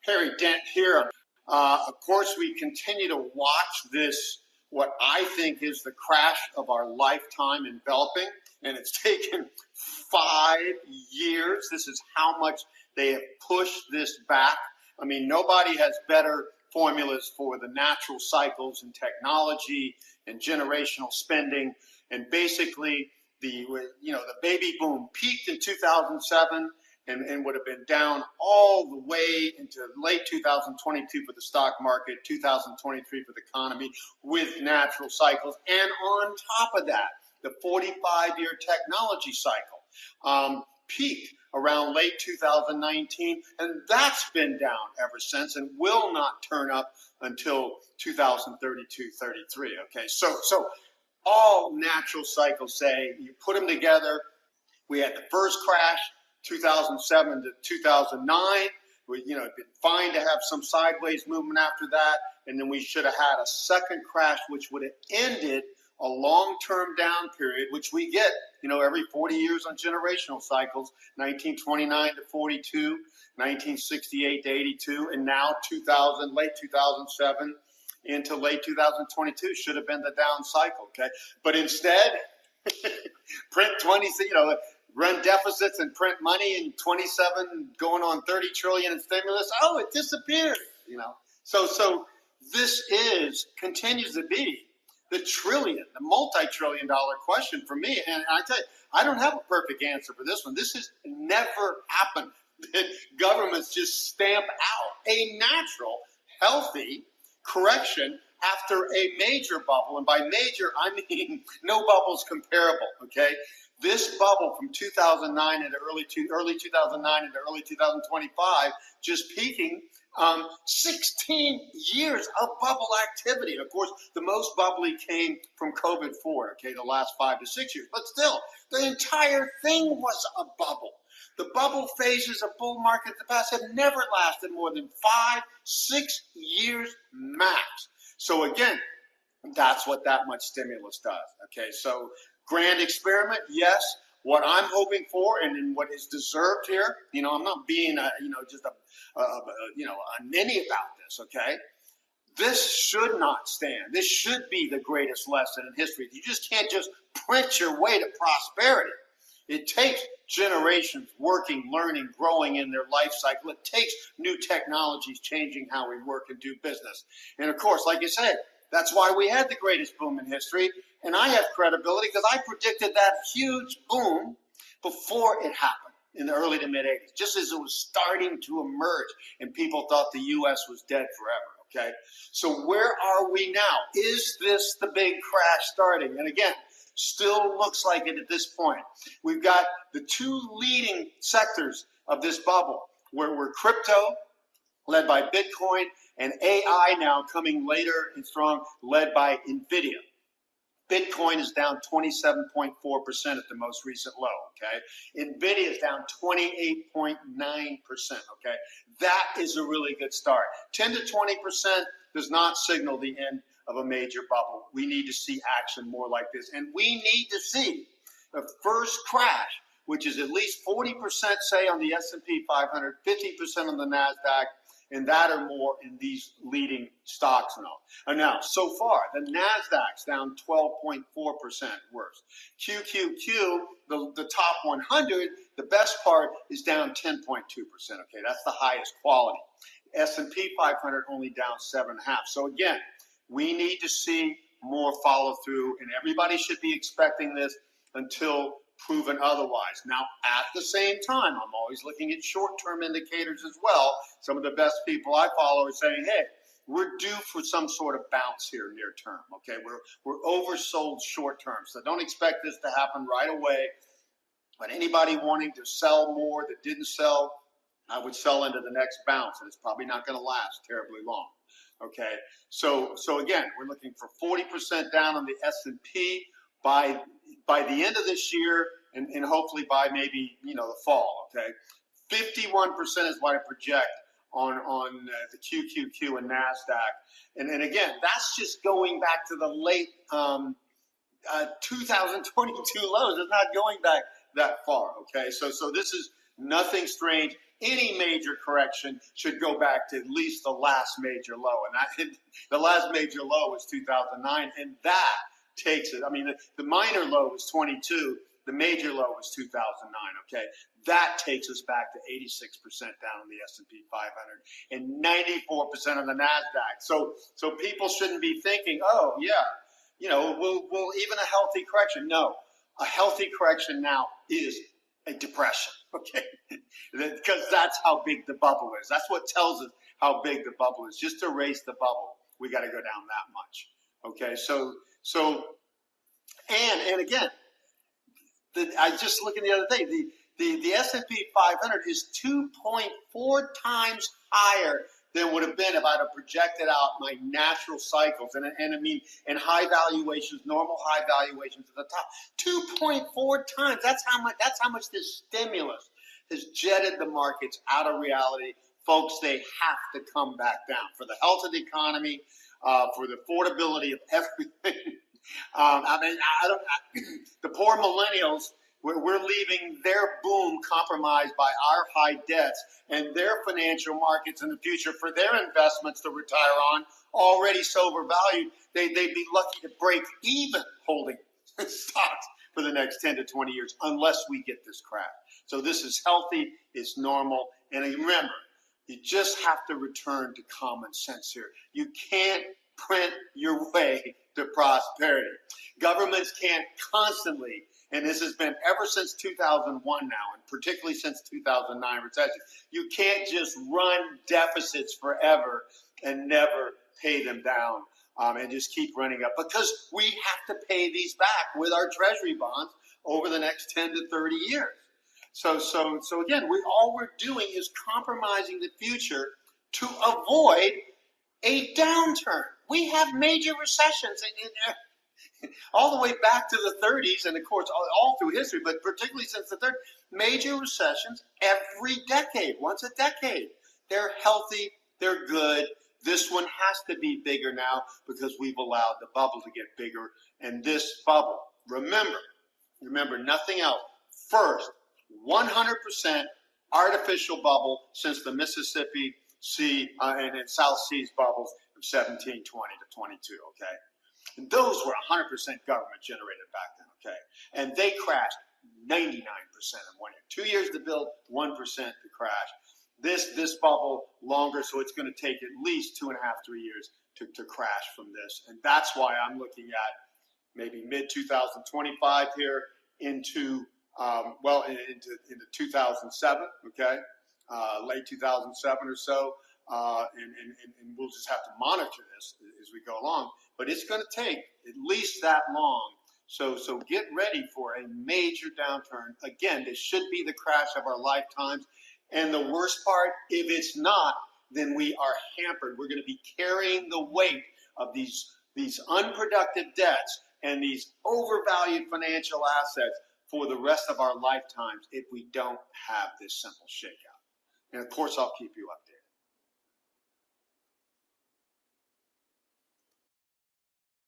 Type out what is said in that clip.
Harry Dent here. Of course, we continue to watch this, what I think is the crash of our lifetime enveloping, and it's taken 5 years. This is how much they have pushed this back. I mean, nobody has better formulas for the natural cycles and technology and generational spending. And basically, the baby boom peaked in 2007 and would have been down all the way into late 2022 for the stock market, 2023 for the economy with natural cycles. And on top of that, the 45-year technology cycle peaked around late 2019, and that's been down ever since and will not turn up until 2032, 33. Okay, so all natural cycles say, you put them together, we had the first crash, 2007 to 2009. It'd been fine to have some sideways movement after that, and then we should have had a second crash, which would have ended a long-term down period, which we get, every 40 years on generational cycles, 1929 to 42, 1968 to 82, and now late 2007 into late 2022 should have been the down cycle, okay? But instead, print 20, run deficits and print money in 27 going on 30 trillion in stimulus. Oh, it disappeared, So this continues to be the multi-trillion dollar question for me. And I tell you, I don't have a perfect answer for this one. This has never happened. That governments just stamp out a natural, healthy correction after a major bubble. And by major, I mean no bubble's comparable, okay? This bubble from 2009 into early 2009 into early 2025, just peaking, 16 years of bubble activity. And of course, the most bubbly came from COVID forward, okay, the last 5 to 6 years. But still, the entire thing was a bubble. The bubble phases of bull market in the past have never lasted more than 5-6 years max. So again, that's what that much stimulus does. Okay, so grand experiment, yes. What I'm hoping for, and what is deserved here, I'm not being just a ninny about this. Okay, this should not stand. This should be the greatest lesson in history. You just can't just print your way to prosperity. It takes generations working, learning, growing in their life cycle. It takes new technologies changing how we work and do business. And of course, like you said, that's why we had the greatest boom in history. And I have credibility because I predicted that huge boom before it happened in the early to mid 80s, just as it was starting to emerge and people thought the U.S. was dead forever. Okay, so where are we now? Is this the big crash starting? And again, still looks like it at this point. We've got the two leading sectors of this bubble, where we're crypto, led by Bitcoin, and AI now coming later and strong, led by NVIDIA. Bitcoin is down 27.4% at the most recent low, okay? NVIDIA is down 28.9%, okay? That is a really good start. 10 to 20% does not signal the end of a major bubble. We need to see action more like this. And we need to see the first crash, which is at least 40%, say, on the S&P 500, 50% on the NASDAQ, and that or more in these leading stocks and all. And now, so far, the NASDAQ's down 12.4% worse. QQQ, the top 100, the best part is down 10.2%. Okay, that's the highest quality. S&P 500 only down 7.5%. So again, we need to see more follow through, and everybody should be expecting this until proven otherwise. Now, at the same time, I'm always looking at short-term indicators as well. Some of the best people I follow are saying, hey, we're due for some sort of bounce here near term, okay? We're oversold short term, so don't expect this to happen right away. But anybody wanting to sell more that didn't sell, I would sell into the next bounce, and it's probably not going to last terribly long, okay? So again, we're looking for 40% down on the S&P by the end of this year, and hopefully by maybe the fall. Okay, 51% is what I project on the QQQ and Nasdaq, and again, that's just going back to the late 2022 lows. It's not going back that far. Okay, so this is Nothing strange. Any major correction should go back to at least the last major low. And the last major low was 2009. And that takes it. I mean, the minor low was 22. The major low was 2009, okay? That takes us back to 86% down on the S&P 500 and 94% on the NASDAQ. So people shouldn't be thinking, oh, yeah, we'll even a healthy correction. No, a healthy correction now is a depression, okay? Because that's how big the bubble is. That's what tells us how big the bubble is. Just to erase the bubble, we got to go down that much, okay? And again, I just looking the other day, the S&P 500 is 2.4 times higher than would have been if I'd have projected out my natural cycles. And I mean, and high valuations, normal high valuations at the top. 2.4 times. That's how much this stimulus has jetted the markets out of reality. Folks, they have to come back down for the health of the economy, for the affordability of everything. The poor millennials, we're leaving their boom compromised by our high debts and their financial markets in the future for their investments to retire on, already so overvalued, they'd be lucky to break even holding stocks for the next 10 to 20 years unless we get this crash. So this is healthy, it's normal, and remember, you just have to return to common sense here. You can't print your way to prosperity. Governments can't constantly, and this has been ever since 2001 now, and particularly since 2009 recession, you can't just run deficits forever and never pay them down and just keep running up, because we have to pay these back with our treasury bonds over the next 10 to 30 years. So again, all we're doing is compromising the future to avoid a downturn. We have major recessions all the way back to the 30s, and of course all through history, but particularly since the 30s, major recessions every decade, once a decade. They're healthy, they're good. This one has to be bigger now because we've allowed the bubble to get bigger. And this bubble, remember nothing else. First, 100% artificial bubble since the Mississippi Sea and South Seas bubbles of 1720 to 22, okay? And those were 100% government generated back then, okay? And they crashed 99% in 1 year. 2 years to build, 1% to crash. This bubble longer, so it's going to take at least 2.5, 3 years to crash from this. And that's why I'm looking at maybe mid-2025 here into 2007, okay? Late 2007 or so. And we'll just have to monitor this as we go along. But it's going to take at least that long. So get ready for a major downturn. Again, this should be the crash of our lifetimes. And the worst part, if it's not, then we are hampered. We're going to be carrying the weight of these unproductive debts and these overvalued financial assets for the rest of our lifetimes if we don't have this simple shakeout. And of course, I'll keep you updated.